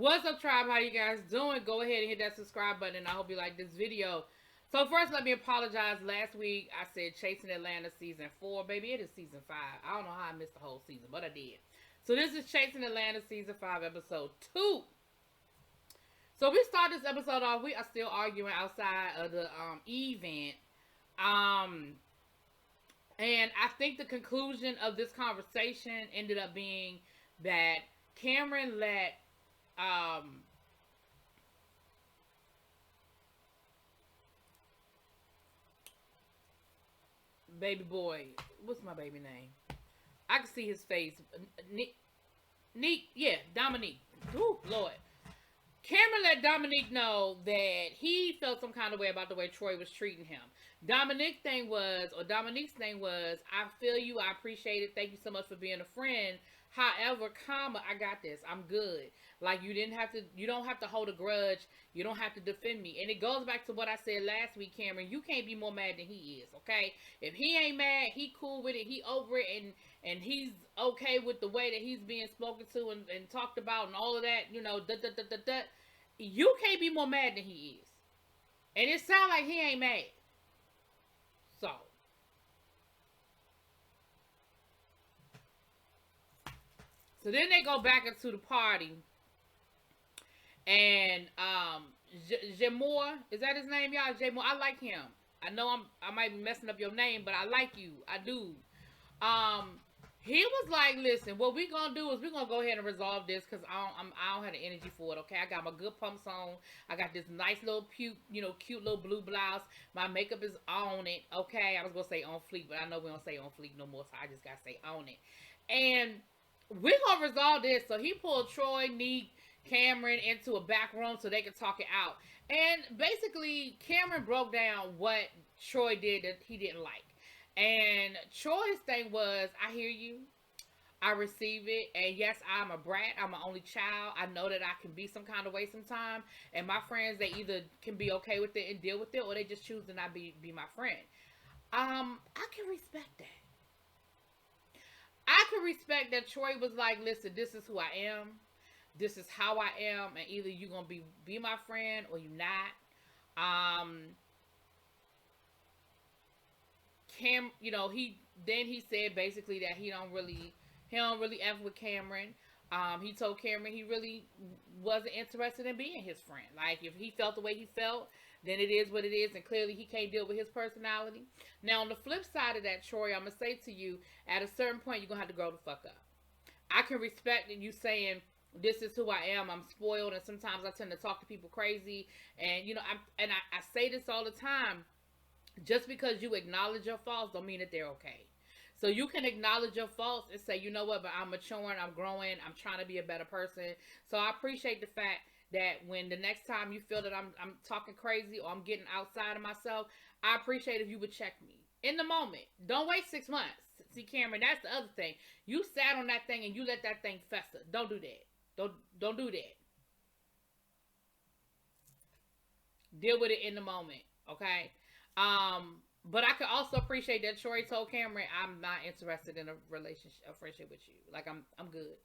What's up, tribe? How you guys doing? Go ahead and hit that subscribe button, and I hope you like this video. So first, let me apologize. Last week, I said Chasing Atlanta Season 4. Baby, it is Season 5. I don't know how I missed the whole season, but I did. So this is Chasing Atlanta Season 5, Episode 2. So we start this episode off. We are still arguing outside of the event. And I think the conclusion of this conversation ended up being that Cameron let baby boy, what's my baby name? I can see his face. Dominique. Ooh, Lord. Cameron let Dominique know that he felt some kind of way about the way Troy was treating him. Dominique's thing was, I feel you, I appreciate it, thank you so much for being a friend. However, I got this. I'm good. Like, you don't have to hold a grudge. You don't have to defend me. And it goes back to what I said last week, Cameron. You can't be more mad than he is, okay? If he ain't mad, he cool with it, he over it, and he's okay with the way that he's being spoken to and talked about and all of that, you know, you can't be more mad than he is. And it sounds like he ain't mad. So then they go back into the party, and Jamor, is that his name, y'all? Jamor, I like him. I know I might be messing up your name, but I like you. I do. He was like, listen, what we gonna do is we're gonna go ahead and resolve this because I don't have the energy for it. Okay, I got my good pumps on. I got this nice little cute little blue blouse. My makeup is on it. Okay, I was gonna say on fleek, but I know we don't say on fleek no more, so I just gotta say on it. And we're gonna resolve this. So he pulled Troy, Neek, Cameron into a back room so they could talk it out. And basically, Cameron broke down what Troy did that he didn't like. And Troy's thing was, I hear you, I receive it, and yes, I'm a brat, I'm an only child, I know that I can be some kind of way sometime, and my friends, they either can be okay with it and deal with it, or they just choose to not be my friend. I can respect that. I can respect that Troy was like, listen, this is who I am, this is how I am, and either you're gonna be my friend or you're not. Cam, he said basically that he don't really F with Cameron. He told Cameron he really wasn't interested in being his friend. Like, if he felt the way he felt, then it is what it is, and clearly he can't deal with his personality. Now, on the flip side of that, Troy, I'm gonna say to you, at a certain point, you're gonna have to grow the fuck up. I can respect you saying, this is who I am, I'm spoiled, and sometimes I tend to talk to people crazy, and I say this all the time. Just because you acknowledge your faults don't mean that they're okay. So you can acknowledge your faults and say, you know what, but I'm maturing, I'm growing, I'm trying to be a better person. So I appreciate the fact that when the next time you feel that I'm talking crazy or I'm getting outside of myself, I appreciate if you would check me in the moment. Don't wait 6 months. See, Cameron, that's the other thing. You sat on that thing and you let that thing fester. Don't do that. Don't do that. Deal with it in the moment, okay? But I could also appreciate that Troy told Cameron, I'm not interested in a friendship with you. Like, I'm good.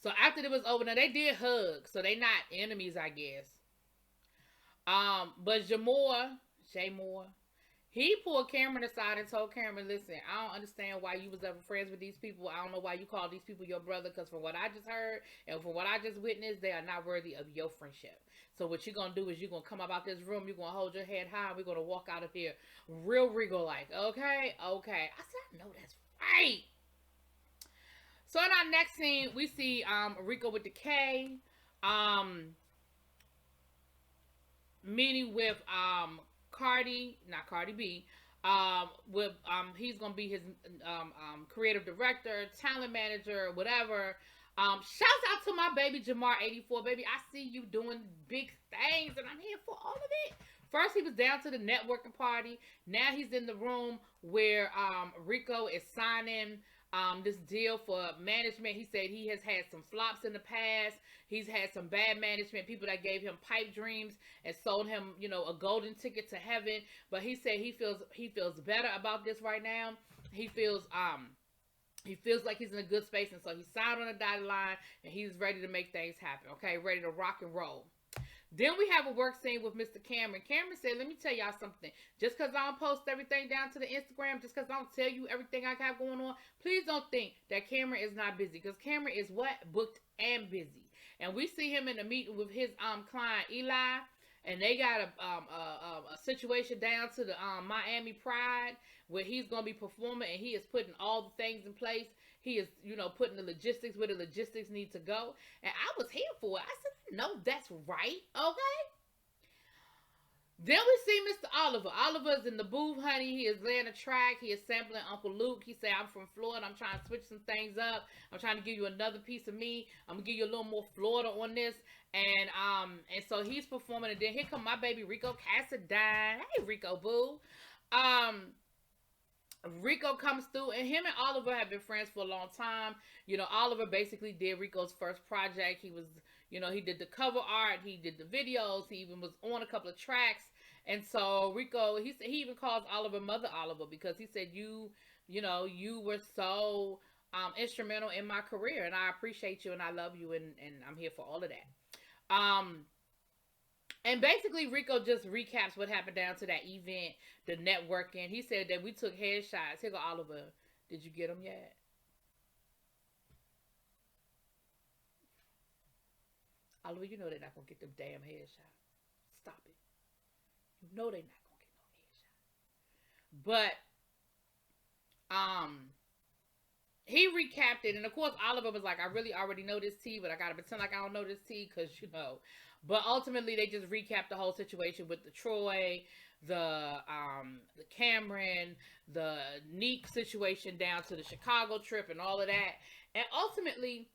So after it was over, now they did hug, so they not enemies, I guess. But Jamor, he pulled Cameron aside and told Cameron, listen, I don't understand why you was ever friends with these people. I don't know why you call these people your brother, because from what I just heard and from what I just witnessed, they are not worthy of your friendship. So what you're going to do is you're going to come up out this room, you're going to hold your head high, and we're going to walk out of here real regal like, okay. I said, I know that's right. So in our next scene, we see Rico with the K, meeting with not Cardi B, with he's gonna be his creative director, talent manager, whatever. Shouts out to my baby Jamar 84, baby. I see you doing big things, and I'm here for all of it. First, he was down to the networking party. Now he's in the room where Rico is signing this deal for management. He said he has had some flops in the past. He's had some bad management, people that gave him pipe dreams and sold him, a golden ticket to heaven. But he said he feels better about this right now. He feels He feels like he's in a good space, and so he signed on the dotted line, and he's ready to make things happen. Okay, ready to rock and roll. Then we have a work scene with Mr. Cameron. Cameron said, let me tell y'all something. Just because I don't post everything down to the Instagram, just because I don't tell you everything I got going on, please don't think that Cameron is not busy. Because Cameron is what? Booked and busy. And we see him in a meeting with his client, Eli. And they got a situation down to the Miami Pride where he's going to be performing, and he is putting all the things in place. He is, putting the logistics where the logistics need to go. And I was here for it. I said, no, that's right. Okay. Then we see Mr. Oliver. Oliver's in the booth, honey. He is laying a track. He is sampling Uncle Luke. He said, I'm from Florida. I'm trying to switch some things up. I'm trying to give you another piece of me. I'm going to give you a little more Florida on this. And so he's performing. And then here come my baby Rico Cassadine. Hey, Rico, boo. Rico comes through, and him and Oliver have been friends for a long time. Oliver basically did Rico's first project. He was, he did the cover art, he did the videos, he even was on a couple of tracks. And so Rico, he even calls Oliver Mother Oliver, because he said, you were so instrumental in my career, and I appreciate you, and I love you, and I'm here for all of that. And basically, Rico just recaps what happened down to that event, the networking. He said that we took headshots. Here go Oliver. Did you get them yet? Oliver, you know they're not going to get them damn headshots. Stop it. You know they're not going to get no headshots. But, he recapped it. And, of course, Oliver was like, I really already know this tea, but I got to pretend like I don't know this tea because, But ultimately, they just recapped the whole situation with the Troy, the Cameron, the Neek situation down to the Chicago trip and all of that. And ultimately,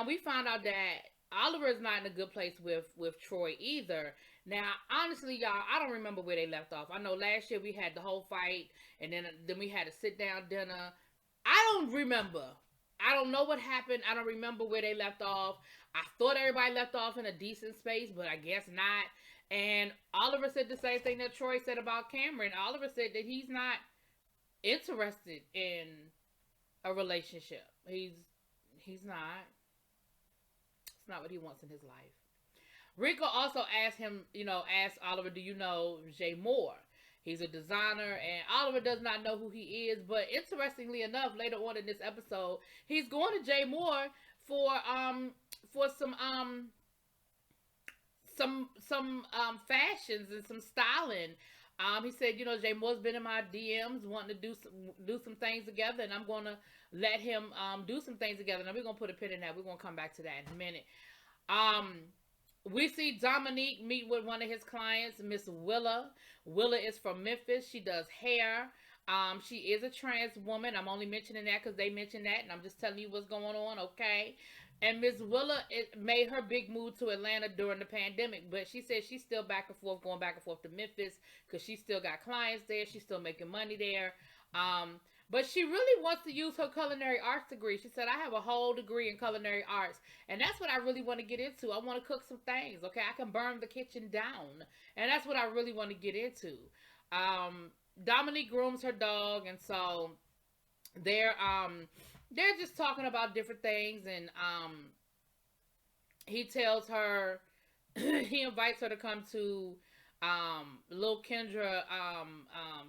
we found out that Oliver is not in a good place with Troy either. Now, honestly, y'all, I don't remember where they left off. I know last year we had the whole fight, and then we had a sit-down dinner. I don't remember. I don't know what happened. I don't remember where they left off. I thought everybody left off in a decent space, but I guess not. And Oliver said the same thing that Troy said about Cameron. Oliver said that he's not interested in a relationship. He's not. It's not what he wants in his life. Rico also asked Oliver, do you know Jay Moore? He's a designer, and Oliver does not know who he is. But interestingly enough, later on in this episode, he's going to Jay Moore for some fashions and some styling. He said, Jay Moore's been in my DMs wanting to do some things together, and I'm going to let him do some things together. Now we're going to put a pin in that. We're going to come back to that in a minute. We see Dominique meet with one of his clients, Miss Willa. Willa is from Memphis. She does hair. She is a trans woman. I'm only mentioning that because they mentioned that, and I'm just telling you what's going on, okay? And Miss Willa made her big move to Atlanta during the pandemic, but she said she's still going back and forth to Memphis because she still got clients there. She's still making money there. But she really wants to use her culinary arts degree. She said, I have a whole degree in culinary arts. And that's what I really want to get into. I want to cook some things, okay? I can burn the kitchen down. And that's what I really want to get into. Dominique grooms her dog. And so they're just talking about different things. And he tells her, he invites her to come to Lil Kendra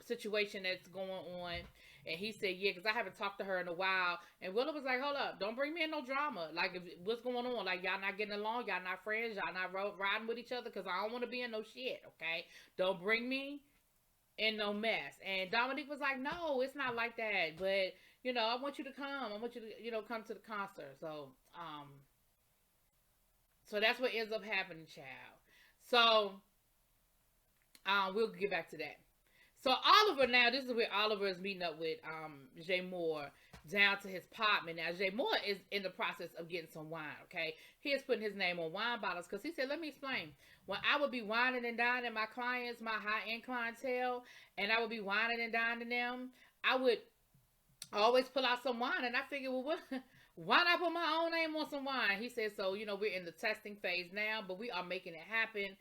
situation that's going on. And he said, yeah, because I haven't talked to her in a while. And Willa was like, hold up, don't bring me in no drama. Like, what's going on? Like, y'all not getting along? Y'all not friends? Y'all not riding with each other? Because I don't want to be in no shit, okay? Don't bring me in no mess. And Dominique was like, no, it's not like that. But, I want you to come. I want you to, come to the concert. So that's what ends up happening, child. So, we'll get back to that. So Oliver, now this is where Oliver is meeting up with Jay Moore down to his apartment. Now Jay Moore is in the process of getting some wine, okay? He is putting his name on wine bottles because he said, let me explain. When I would be wining and dining my clients, my high-end clientele, and I would be wining and dining them, I would always pull out some wine. And I figured, well, why not put my own name on some wine? He said, so, we're in the testing phase now, but we are making it happen.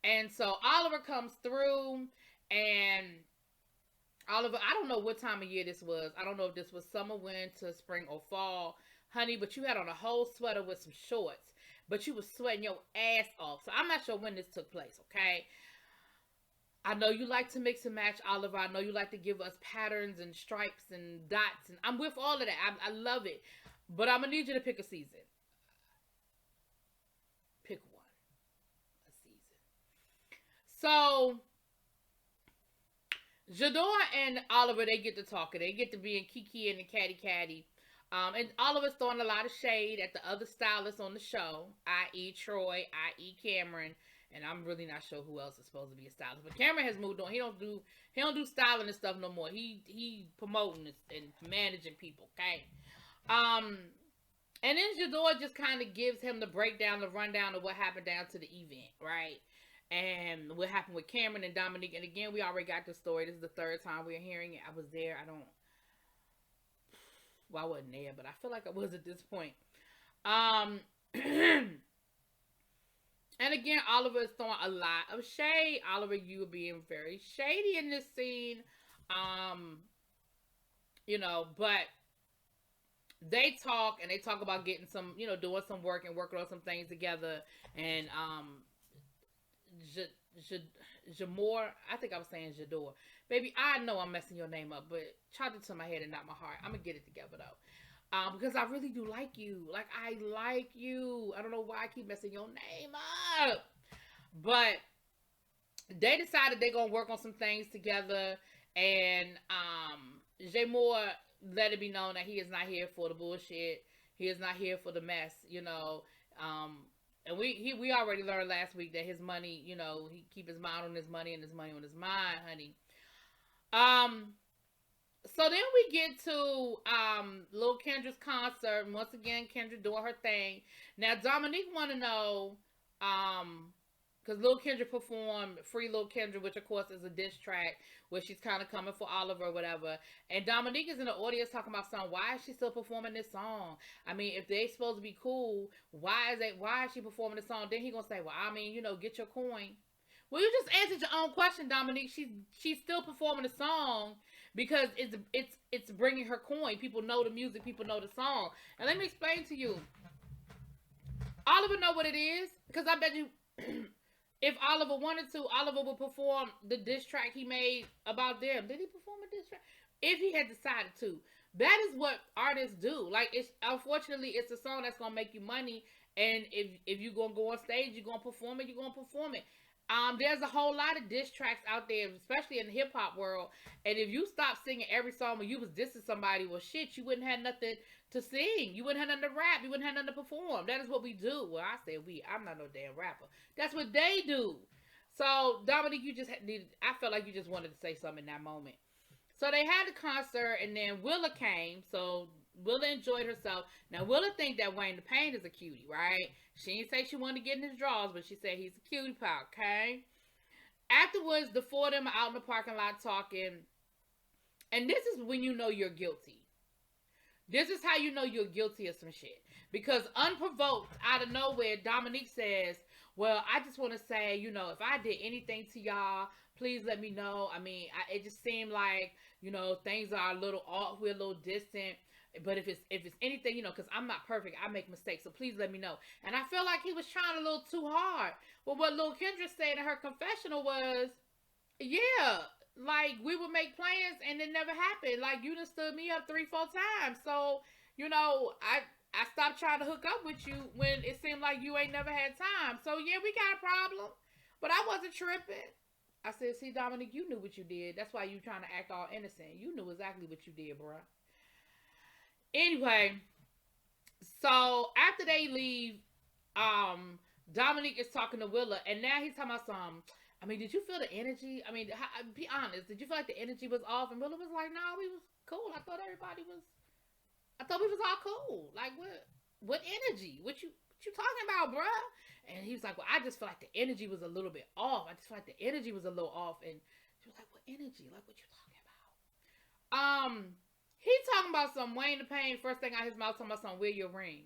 And so Oliver comes through, and Oliver, I don't know what time of year this was. I don't know if this was summer, winter, spring, or fall, honey, but you had on a whole sweater with some shorts, but you was sweating your ass off. So I'm not sure when this took place, okay? I know you like to mix and match, Oliver. I know you like to give us patterns and stripes and dots, and I'm with all of that. I love it. But I'm going to need you to pick a season. Pick one. A season. So, Jador and Oliver, they get to talking. They get to being Kiki and the catty. And Oliver's throwing a lot of shade at the other stylists on the show, i.e. Troy, i.e. Cameron, and I'm really not sure who else is supposed to be a stylist. But Cameron has moved on. He don't do styling and stuff no more. He promoting and managing people, okay? And then Jador just kind of gives him the breakdown, the rundown of what happened down to the event, right? And what happened with Cameron and Dominique. And again, we already got the story. This is the third time we're hearing it. I was there. Well, I wasn't there, but I feel like I was at this point. And again, Oliver is throwing a lot of shade. Oliver, you were being very shady in this scene. But they talk about getting some, doing some work and working on some things together. And Jamor, I think I was saying Jador. Baby, I know I'm messing your name up, but charge it to my head and not my heart. I'm going to get it together, though. Because I really do like you. Like, I like you. I don't know why I keep messing your name up. But they decided they're going to work on some things together. And Jamor let it be known that he is not here for the bullshit. He is not here for the mess, And we already learned last week that his money, he keep his mind on his money and his money on his mind, honey. So then we get to Lil Kendra's concert. And once again, Kendra doing her thing. Now Dominique want to know, because Lil Kendra performed Free Lil Kendra, which of course is a diss track where she's kind of coming for Oliver or whatever. And Dominique is in the audience talking about something. Why is she still performing this song? I mean, if they supposed to be cool, why is she performing this song? Then he gonna say, well, I mean, get your coin. Well, you just answered your own question, Dominique. She's still performing the song because it's bringing her coin. People know the music. People know the song. And let me explain to you. Oliver know what it is, because I bet you if Oliver wanted to, Oliver would perform the diss track he made about them. Did he perform a diss track? If he had decided to. That is what artists do. Like, unfortunately, it's a song that's going to make you money. And if you're going to go on stage, you're going to perform it, you're going to perform it. There's a whole lot of diss tracks out there, especially in the hip hop world. And if you stop singing every song when you was dissing somebody, well, shit, you wouldn't have nothing to sing. You wouldn't have nothing to rap. You wouldn't have nothing to perform. That is what we do. Well, I say we. I'm not no damn rapper. That's what they do. So, Dominique, I felt like you just wanted to say something in that moment. So they had the concert, and then Willa came. So Willa enjoyed herself. Now, Willa think that Wayne the Pain is a cutie, right? She didn't say she wanted to get in his drawers, but she said he's a cutie pie, okay? Afterwards, the four of them are out in the parking lot talking. And this is when you know you're guilty. This is how you know you're guilty of some shit. Because unprovoked, out of nowhere, Dominique says, well, I just want to say, if I did anything to y'all, please let me know. I mean, it just seemed like, things are a little off. We're a little distant. But if it's anything, because I'm not perfect, I make mistakes, so please let me know. And I feel like he was trying a little too hard. But what Lil Kendra said in her confessional was, yeah, like, we would make plans and it never happened. Like, you done stood me up 3-4 times. So, I stopped trying to hook up with you when it seemed like you ain't never had time. So, yeah, we got a problem. But I wasn't tripping. I said, see, Dominique, you knew what you did. That's why you trying to act all innocent. You knew exactly what you did, bruh. Anyway, so after they leave, Dominique is talking to Willa, and now he's talking about something. I mean, did you feel the energy? I mean, be honest. Did you feel like the energy was off? And Willa was like, no, we was cool. I thought we was all cool. Like, what energy? What you talking about, bruh? And he was like, well, I just feel like the energy was a little bit off. I just feel like the energy was a little off. And she was like, what energy? Like, what you talking about? He talking about some Wayne the Pain. First thing out his mouth, talking about some, wear your ring.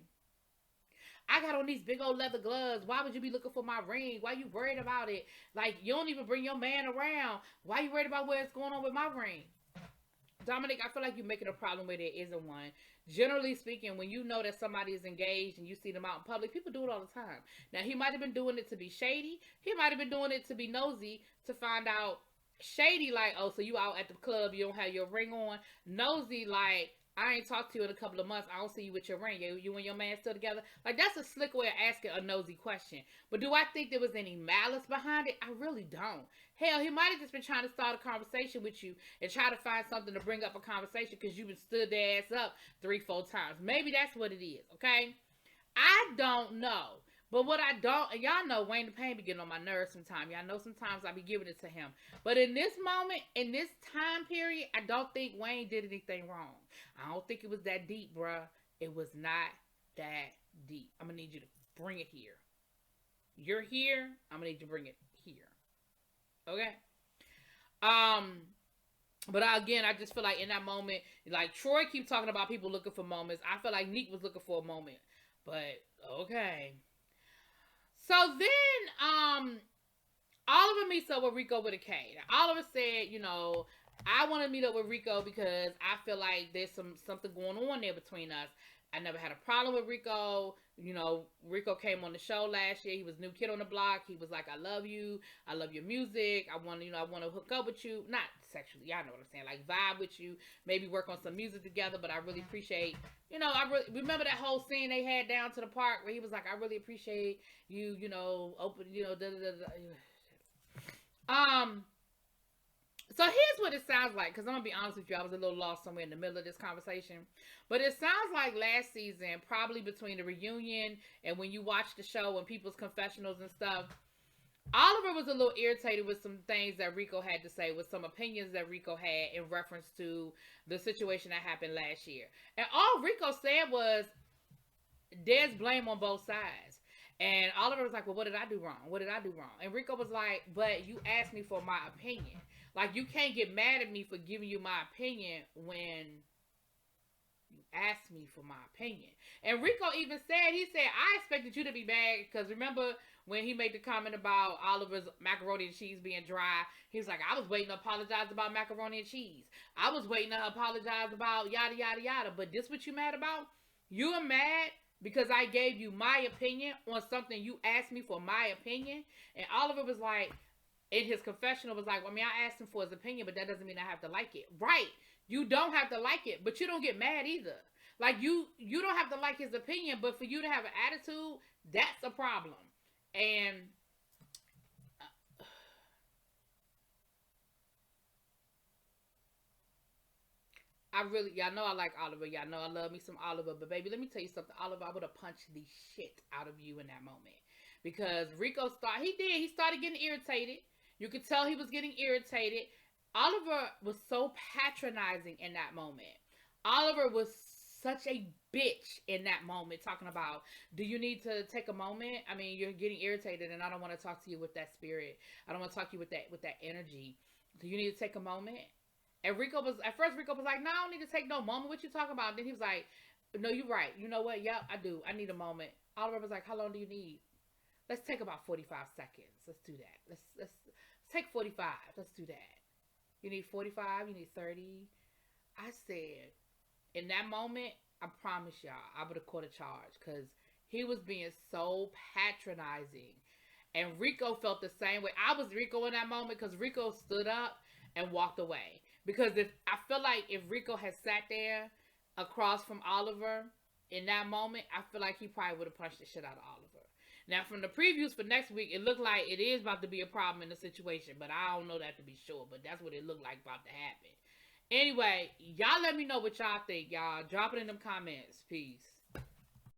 I got on these big old leather gloves. Why would you be looking for my ring? Why you worried about it? Like, you don't even bring your man around. Why you worried about what's going on with my ring? Dominic, I feel like you're making a problem where there isn't one. Generally speaking, when you know that somebody is engaged and you see them out in public, people do it all the time. Now, he might have been doing it to be shady. He might have been doing it to be nosy to find out. Shady, like, oh, so you out at the club, you don't have your ring on. Nosy, like, I ain't talked to you in a couple of months. I don't see you with your ring. You and your man still together? Like, that's a slick way of asking a nosy question. But do I think there was any malice behind it? I really don't. Hell, he might have just been trying to start a conversation with you and try to find something to bring up a conversation because you've been stood their ass up 3-4 times. Maybe that's what it is, okay? I don't know. But what I don't, and y'all know Wayne the Pain be getting on my nerves sometimes. Y'all know sometimes I be giving it to him. But in this moment, in this time period, I don't think Wayne did anything wrong. I don't think it was that deep, bruh. It was not that deep. I'm going to need you to bring it here. You're here. I'm going to need you to bring it here. Okay? But again, I just feel like in that moment, like Troy keeps talking about people looking for moments. I feel like Neek was looking for a moment. But, okay. So then, Oliver meets up with Rico with a K. Now, Oliver said, you know, I want to meet up with Rico because I feel like there's something going on there between us. I never had a problem with Rico. You know, Rico came on the show last year. He was new kid on the block. He was like, I love you. I love your music. I want to hook up with you. Not sexually. Y'all know what I'm saying. Like, vibe with you. Maybe work on some music together. But I really appreciate, you know, I really remember that whole scene they had down to the park where he was like, I really appreciate you, you know, open, you know, So here's what it sounds like, because I'm going to be honest with you, I was a little lost somewhere in the middle of this conversation. But it sounds like last season, probably between the reunion and when you watch the show and people's confessionals and stuff, Oliver was a little irritated with some things that Rico had to say, with some opinions that Rico had in reference to the situation that happened last year. And all Rico said was, there's blame on both sides. And Oliver was like, well, what did I do wrong? What did I do wrong? And Rico was like, but you asked me for my opinion. Like, you can't get mad at me for giving you my opinion when you asked me for my opinion. And Rico even said, he said, I expected you to be mad because remember when he made the comment about Oliver's macaroni and cheese being dry, he was like, I was waiting to apologize about macaroni and cheese. I was waiting to apologize about yada, yada, yada. But this what you mad about? You are mad because I gave you my opinion on something you asked me for my opinion. And Oliver was like, in his confessional was like, well, I mean, I asked him for his opinion, but that doesn't mean I have to like it. Right. You don't have to like it, but you don't get mad either. Like, you don't have to like his opinion, but for you to have an attitude, that's a problem. And y'all know I like Oliver. Y'all know I love me some Oliver. But baby, let me tell you something. Oliver, I would have punched the shit out of you in that moment. Because Rico he started getting irritated. You could tell he was getting irritated. Oliver was so patronizing in that moment. Oliver was such a bitch in that moment, talking about, do you need to take a moment? I mean, you're getting irritated and I don't want to talk to you with that spirit. I don't want to talk to you with that energy. Do you need to take a moment? And at first Rico was like, no, I don't need to take no moment. What you talking about? And then he was like, no, you're right. You know what? Yep, I do. I need a moment. Oliver was like, how long do you need? Let's take about 45 seconds. Let's do that. Let's take 45. Let's do that. You need 45? You need 30? I said, in that moment, I promise y'all, I would have caught a charge because he was being so patronizing. And Rico felt the same way. I was Rico in that moment because Rico stood up and walked away. Because I feel like if Rico had sat there across from Oliver in that moment, I feel like he probably would have punched the shit out of Oliver. Now, from the previews for next week, it looked like it is about to be a problem in the situation, but I don't know that to be sure, but that's what it looked like about to happen. Anyway, y'all let me know what y'all think, y'all. Drop it in them comments. Peace.